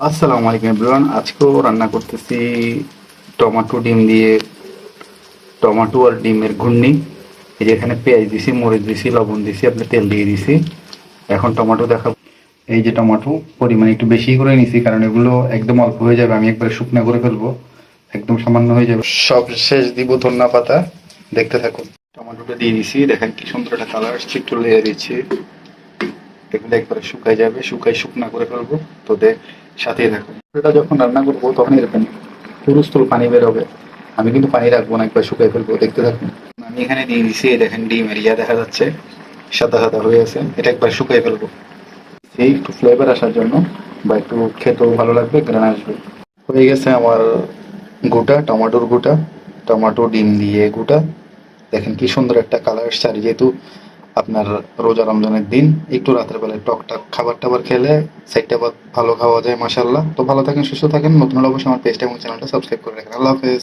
আসসালামু আলাইকুম এভরিওয়ান। আজকেও রান্না করতেছি টমেটো ডিম দিয়ে, টমেটো আর ডিমের ঘুগনি। এই যে এখানে পেঁয়াজ দিছি, মরিচ দিছি, লবণ দিছি, আপনি তেল দিয়ে দিছি। এখন টমেটো দেখাবো। এই যে টমেটো পরিমাণ একটু বেশি করে নিছি, কারণ এগুলো একদম অল্প হয়ে যাবে, আমি একবারে শুকনা করে ফেলবো, একদম সামান্য হয়ে যাবে। সব শেষ দিব ধনিয়া পাতা, দেখতে থাকুন। টমেটোটা দিয়ে দিছি, দেখেন কি সুন্দর একটা কালার আসছে, একটু লেয়ার দিচ্ছি। এগুলো একবারে শুকাই যাবে, শুকনা করে ফেলবো। তো সাথেই থাকুন। এটা যখন রান্না করবো তখন এরকম হুলস্থুল পানি বেরোবে, আমি কিন্তু পানি রাখবো না, একবার শুকাই ফেলবো, দেখতে থাকুন। আমি এখানে দিয়ে দিছি, এই দেখেন ডিম এরিয়া দেখা যাচ্ছে, সাদা সাদা হয়ে আছে, এটা একবার শুকাই ফেলবো। এই একটু ফ্লেভার আসার জন্য, বা একটু খেতেও ভালো লাগবে, গ্রান আসবে। হয়ে গেছে আমার গোটা টমেটোর গোটা, টমেটো ডিম দিয়ে গোটা। দেখেন কি সুন্দর একটা কালার আসছে। আর যেহেতু আপনার রোজা রমজানের দিন, একটু রাতের বেলায় টকটাক খাবার টাবার খেলে সাইডটা ভালো খাওয়া যায়, মাসাল্লাহ। তো ভালো থাকেন, সুস্থ থাকেন। নতুন হলে অবশ্যই আমার পেজটা এবং চ্যানেলটা সাবস্ক্রাইব করে রাখেন। আল্লাহ হাফেজ।